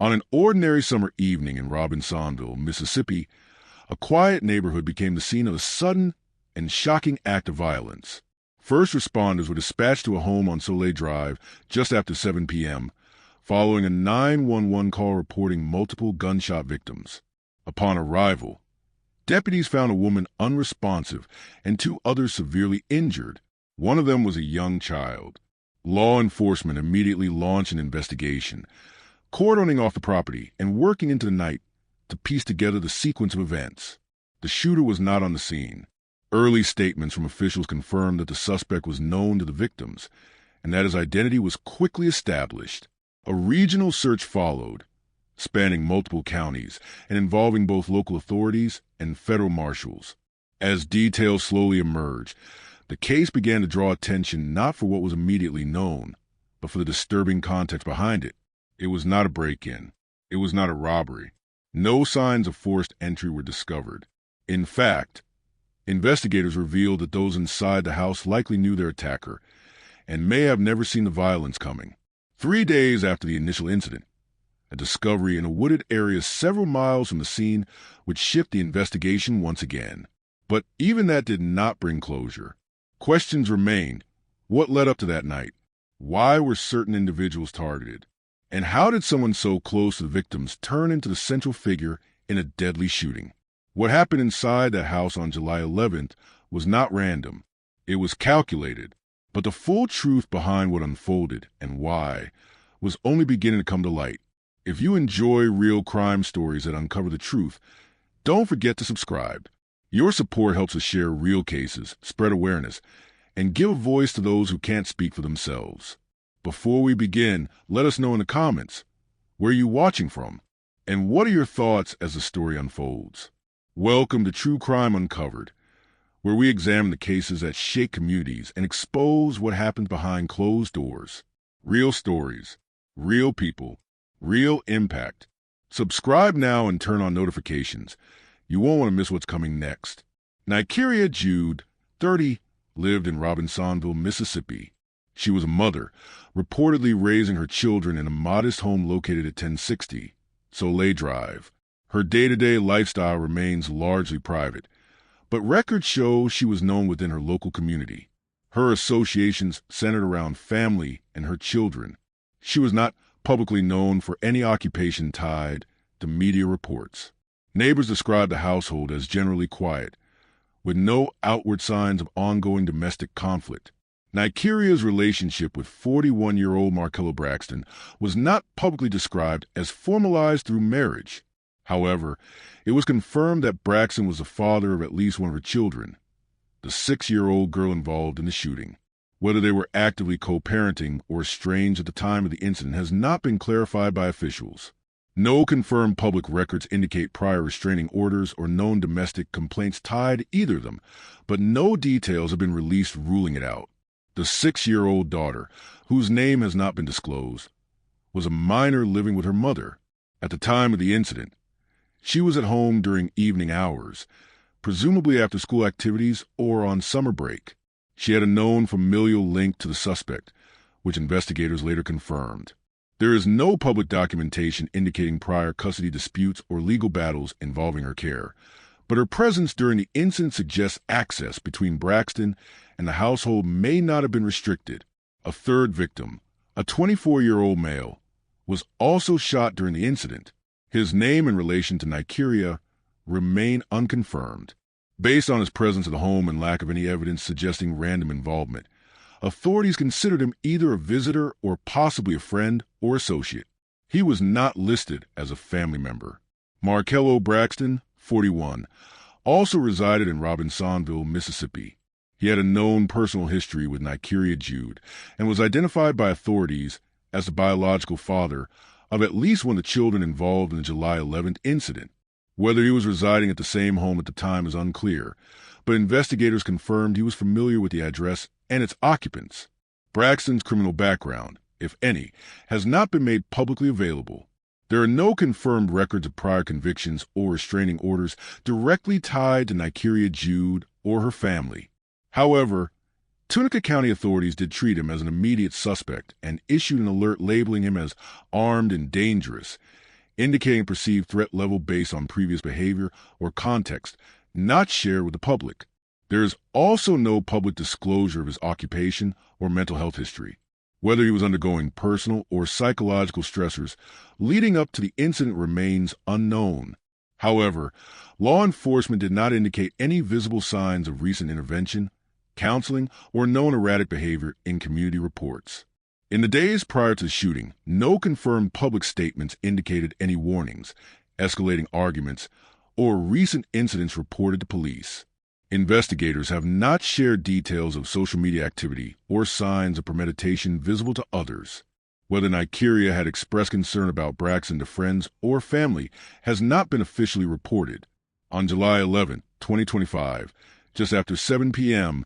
On an ordinary summer evening in Robinsonville, Mississippi, a quiet neighborhood became the scene of a sudden and shocking act of violence. First responders were dispatched to a home on Soleil Drive just after 7 p.m., following a 911 call reporting multiple gunshot victims. Upon arrival, deputies found a woman unresponsive and two others severely injured. One of them was a young child. Law enforcement immediately launched an investigation, cordoning off the property and working into the night to piece together the sequence of events. The shooter was not on the scene. Early statements from officials confirmed that the suspect was known to the victims and that his identity was quickly established. A regional search followed, spanning multiple counties and involving both local authorities and federal marshals. As details slowly emerged, the case began to draw attention not for what was immediately known, but for the disturbing context behind it. It was not a break-in. It was not a robbery. No signs of forced entry were discovered. In fact, investigators revealed that those inside the house likely knew their attacker and may have never seen the violence coming. 3 days after the initial incident, a discovery in a wooded area several miles from the scene would shift the investigation once again. But even that did not bring closure. Questions remained. What led up to that night? Why were certain individuals targeted? And how did someone so close to the victims turn into the central figure in a deadly shooting? What happened inside that house on July 11th was not random. It was calculated. But the full truth behind what unfolded and why was only beginning to come to light. If you enjoy real crime stories that uncover the truth, don't forget to subscribe. Your support helps us share real cases, spread awareness, and give a voice to those who can't speak for themselves. Before we begin, let us know in the comments, where are you watching from? And what are your thoughts as the story unfolds? Welcome to True Crime Uncovered, where we examine the cases that shake communities and expose what happens behind closed doors. Real stories, real people, real impact. Subscribe now and turn on notifications. You won't want to miss what's coming next. Nykeria Jude, 30, lived in Robinsonville, Mississippi. She was a mother, reportedly raising her children in a modest home located at 1060 Soleil Drive. Her day-to-day lifestyle remains largely private, but records show she was known within her local community. Her associations centered around family and her children. She was not publicly known for any occupation tied to media reports. Neighbors described the household as generally quiet, with no outward signs of ongoing domestic conflict. Nykeria's relationship with 41-year-old Markello Braxton was not publicly described as formalized through marriage. However, it was confirmed that Braxton was the father of at least one of her children, the 6-year-old girl involved in the shooting. Whether they were actively co-parenting or estranged at the time of the incident has not been clarified by officials. No confirmed public records indicate prior restraining orders or known domestic complaints tied to either of them, but no details have been released ruling it out. The 6-year-old daughter, whose name has not been disclosed, was a minor living with her mother. At the time of the incident, she was at home during evening hours, presumably after school activities or on summer break. She had a known familial link to the suspect, which investigators later confirmed. There is no public documentation indicating prior custody disputes or legal battles involving her care, but her presence during the incident suggests access between Braxton and the household may not have been restricted. A third victim, a 24-year-old male, was also shot during the incident. His name in relation to Nykeria remain unconfirmed. Based on his presence at the home and lack of any evidence suggesting random involvement, authorities considered him either a visitor or possibly a friend or associate. He was not listed as a family member. Markello Braxton, 41, also resided in Robinsonville, Mississippi. He had a known personal history with Nykeria Jude and was identified by authorities as the biological father of at least one of the children involved in the July 11th incident. Whether he was residing at the same home at the time is unclear, but investigators confirmed he was familiar with the address and its occupants. Braxton's criminal background, if any, has not been made publicly available. There are no confirmed records of prior convictions or restraining orders directly tied to Nykeria Jude or her family. However, Tunica County authorities did treat him as an immediate suspect and issued an alert labeling him as armed and dangerous, indicating perceived threat level based on previous behavior or context, not shared with the public. There is also no public disclosure of his occupation or mental health history, whether he was undergoing personal or psychological stressors leading up to the incident remains unknown. However, law enforcement did not indicate any visible signs of recent intervention, counseling, or known erratic behavior in community reports. In the days prior to the shooting, no confirmed public statements indicated any warnings, escalating arguments, or recent incidents reported to police. Investigators have not shared details of social media activity or signs of premeditation visible to others. Whether Nigeria had expressed concern about Braxton to friends or family has not been officially reported. On July 11, 2025, just after 7 p.m.,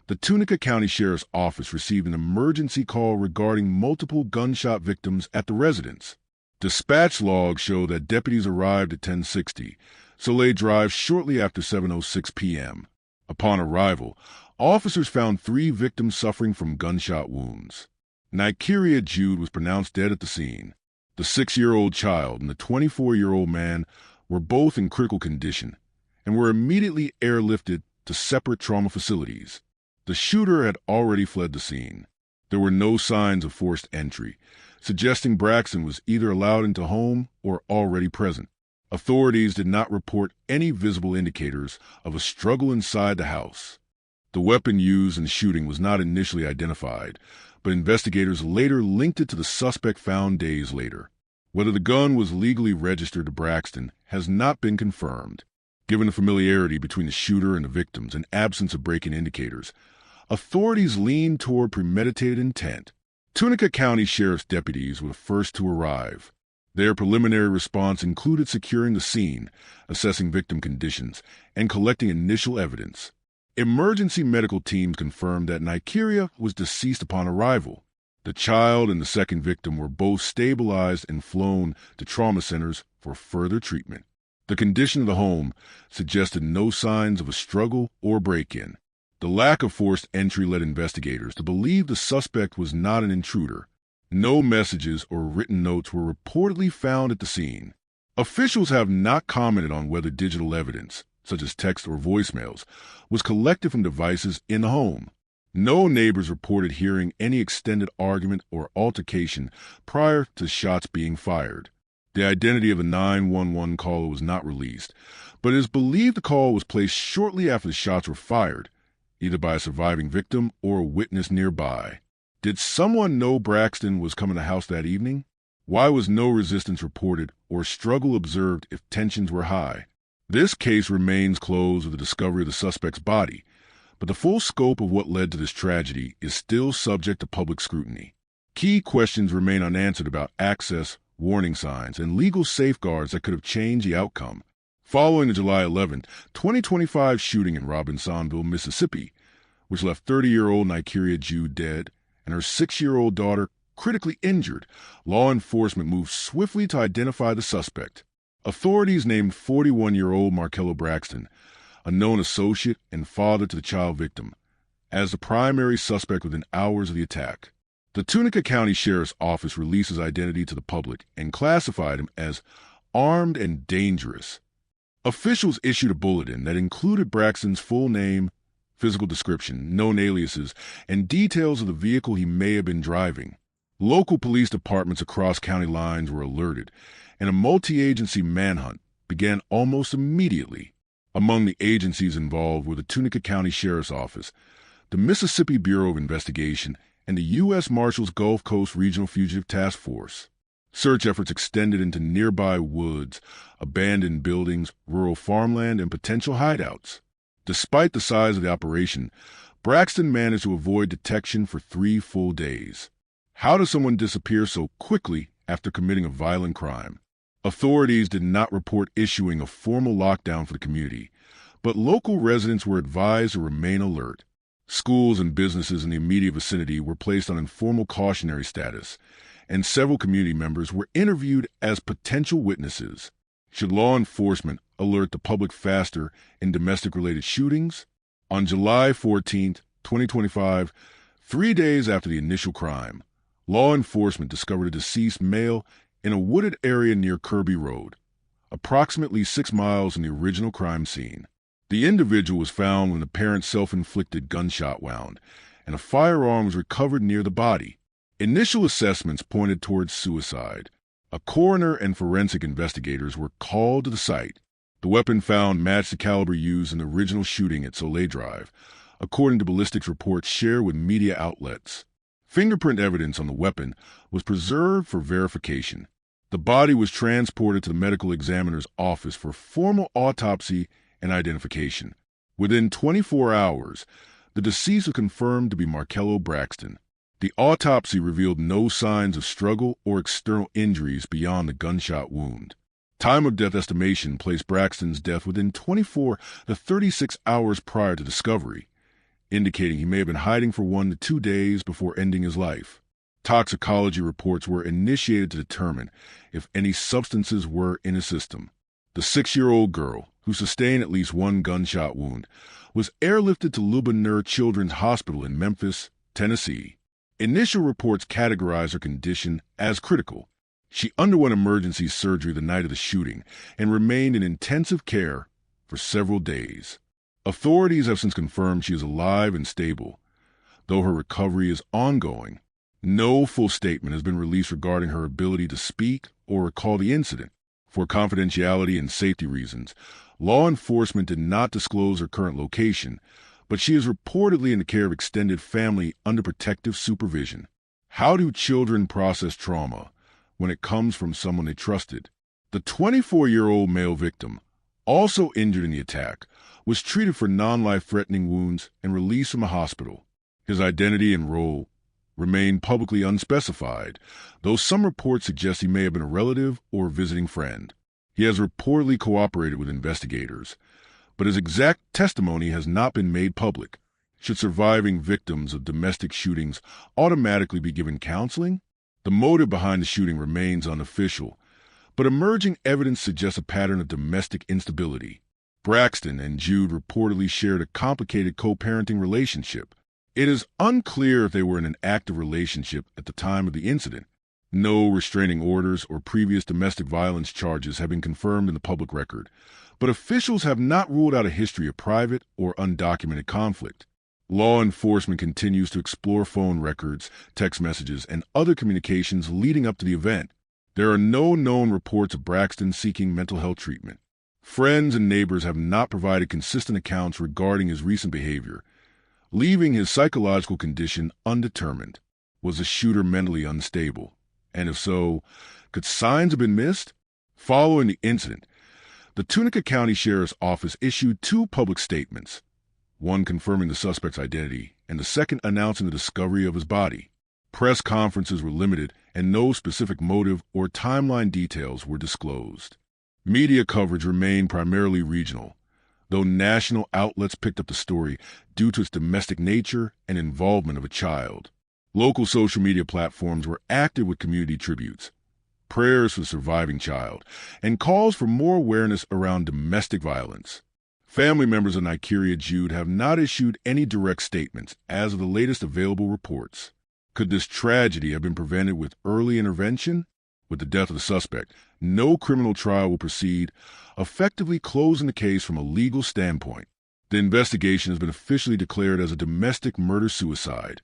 the Tunica County Sheriff's Office received an emergency call regarding multiple gunshot victims at the residence. Dispatch logs show that deputies arrived at 1060 Soleil Drive shortly after 7:06 p.m. Upon arrival, officers found 3 victims suffering from gunshot wounds. Nigeria Jude was pronounced dead at the scene. The 6-year-old child and the 24-year-old man were both in critical condition and were immediately airlifted to separate trauma facilities. The shooter had already fled the scene. There were no signs of forced entry, suggesting Braxton was either allowed into home or already present. Authorities did not report any visible indicators of a struggle inside the house. The weapon used in the shooting was not initially identified, but investigators later linked it to the suspect found days later. Whether the gun was legally registered to Braxton has not been confirmed. Given the familiarity between the shooter and the victims and absence of break-in indicators, authorities leaned toward premeditated intent. Tunica County Sheriff's deputies were the first to arrive. Their preliminary response included securing the scene, assessing victim conditions, and collecting initial evidence. Emergency medical teams confirmed that Nigeria was deceased upon arrival. The child and the second victim were both stabilized and flown to trauma centers for further treatment. The condition of the home suggested no signs of a struggle or break-in. The lack of forced entry led investigators to believe the suspect was not an intruder. No messages or written notes were reportedly found at the scene. Officials have not commented on whether digital evidence, such as text or voicemails, was collected from devices in the home. No neighbors reported hearing any extended argument or altercation prior to shots being fired. The identity of the 911 caller was not released, but it is believed the call was placed shortly after the shots were fired, either by a surviving victim or a witness nearby. Did someone know Braxton was coming to the house that evening? Why was no resistance reported or struggle observed if tensions were high? This case remains closed with the discovery of the suspect's body, but the full scope of what led to this tragedy is still subject to public scrutiny. Key questions remain unanswered about access, warning signs, and legal safeguards that could have changed the outcome. Following the July 11, 2025 shooting in Robinsonville, Mississippi, which left 30-year-old Nigeria Jude dead and her 6-year-old daughter critically injured, law enforcement moved swiftly to identify the suspect. Authorities named 41-year-old Markello Braxton, a known associate and father to the child victim, as the primary suspect within hours of the attack. The Tunica County Sheriff's Office released his identity to the public and classified him as armed and dangerous. Officials issued a bulletin that included Braxton's full name, physical description, known aliases, and details of the vehicle he may have been driving. Local police departments across county lines were alerted, and a multi-agency manhunt began almost immediately. Among the agencies involved were the Tunica County Sheriff's Office, the Mississippi Bureau of Investigation, and the U.S. Marshals Gulf Coast Regional Fugitive Task Force. Search efforts extended into nearby woods, abandoned buildings, rural farmland, and potential hideouts. Despite the size of the operation, Braxton managed to avoid detection for 3 full days. How does someone disappear so quickly after committing a violent crime? Authorities did not report issuing a formal lockdown for the community, but local residents were advised to remain alert. Schools and businesses in the immediate vicinity were placed on informal cautionary status, and several community members were interviewed as potential witnesses. Should law enforcement alert the public faster in domestic-related shootings? On July 14, 2025, 3 days after the initial crime, law enforcement discovered a deceased male in a wooded area near Kirby Road, approximately 6 miles from the original crime scene. The individual was found with an apparent self-inflicted gunshot wound, and a firearm was recovered near the body. Initial assessments pointed towards suicide. A coroner and forensic investigators were called to the site. The weapon found matched the caliber used in the original shooting at Soleil Drive, according to ballistics reports shared with media outlets. Fingerprint evidence on the weapon was preserved for verification. The body was transported to the medical examiner's office for formal autopsy and identification. Within 24 hours, the deceased was confirmed to be Markello Braxton. The autopsy revealed no signs of struggle or external injuries beyond the gunshot wound. Time of death estimation placed Braxton's death within 24 to 36 hours prior to discovery, indicating he may have been hiding for 1 to 2 days before ending his life. Toxicology reports were initiated to determine if any substances were in his system. The 6-year-old girl, who sustained at least 1 gunshot wound, was airlifted to Lubbock Children's Hospital in Memphis, Tennessee. Initial reports categorized her condition as critical. She underwent emergency surgery the night of the shooting and remained in intensive care for several days. Authorities have since confirmed she is alive and stable, though her recovery is ongoing. No full statement has been released regarding her ability to speak or recall the incident. For confidentiality and safety reasons, law enforcement did not disclose her current location, but she is reportedly in the care of extended family under protective supervision. How do children process trauma when it comes from someone they trusted? The 24-year-old male victim, also injured in the attack, was treated for non-life-threatening wounds and released from a hospital. His identity and role remain publicly unspecified, though some reports suggest he may have been a relative or visiting friend. He has reportedly cooperated with investigators, but his exact testimony has not been made public. Should surviving victims of domestic shootings automatically be given counseling? The motive behind the shooting remains unofficial, but emerging evidence suggests a pattern of domestic instability. Braxton and Jude reportedly shared a complicated co-parenting relationship. It is unclear if they were in an active relationship at the time of the incident. No restraining orders or previous domestic violence charges have been confirmed in the public record, but officials have not ruled out a history of private or undocumented conflict. Law enforcement continues to explore phone records, text messages, and other communications leading up to the event. There are no known reports of Braxton seeking mental health treatment. Friends and neighbors have not provided consistent accounts regarding his recent behavior, leaving his psychological condition undetermined. Was the shooter mentally unstable? And if so, could signs have been missed? Following the incident, the Tunica County Sheriff's Office issued 2 public statements, one confirming the suspect's identity and the second announcing the discovery of his body. Press conferences were limited and no specific motive or timeline details were disclosed. Media coverage remained primarily regional, though national outlets picked up the story due to its domestic nature and involvement of a child. Local social media platforms were active with community tributes, prayers for the surviving child, and calls for more awareness around domestic violence. Family members of Nikeria Jude have not issued any direct statements as of the latest available reports. Could this tragedy have been prevented with early intervention? With the death of the suspect, no criminal trial will proceed, effectively closing the case from a legal standpoint. The investigation has been officially declared as a domestic murder-suicide,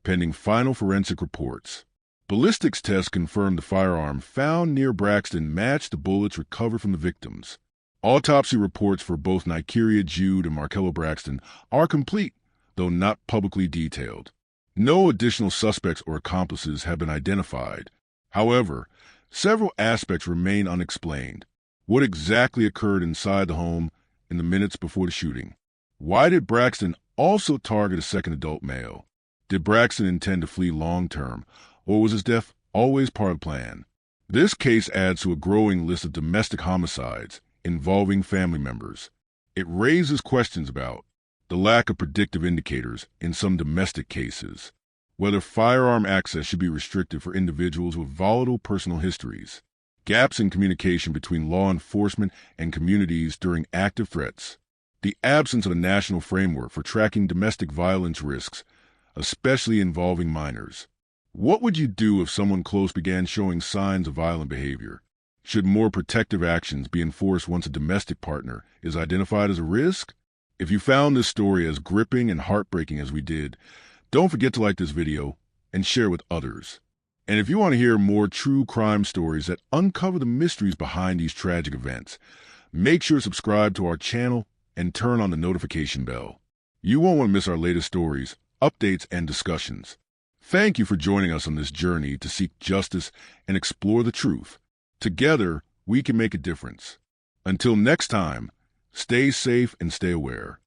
pending final forensic reports. Ballistics tests confirmed the firearm found near Braxton matched the bullets recovered from the victims. Autopsy reports for both Nikeria Jude and Markello Braxton are complete, though not publicly detailed. No additional suspects or accomplices have been identified. However, several aspects remain unexplained. What exactly occurred inside the home in the minutes before the shooting? Why did Braxton also target a second adult male? Did Braxton intend to flee long-term, or was his death always part of the plan? This case adds to a growing list of domestic homicides involving family members. It raises questions about the lack of predictive indicators in some domestic cases, whether firearm access should be restricted for individuals with volatile personal histories, gaps in communication between law enforcement and communities during active threats, the absence of a national framework for tracking domestic violence risks, especially involving minors. What would you do if someone close began showing signs of violent behavior? Should more protective actions be enforced once a domestic partner is identified as a risk? If you found this story as gripping and heartbreaking as we did, don't forget to like this video and share with others. And if you want to hear more true crime stories that uncover the mysteries behind these tragic events, make sure to subscribe to our channel and turn on the notification bell. You won't want to miss our latest stories, updates, and discussions. Thank you for joining us on this journey to seek justice and explore the truth. Together, we can make a difference. Until next time, stay safe and stay aware.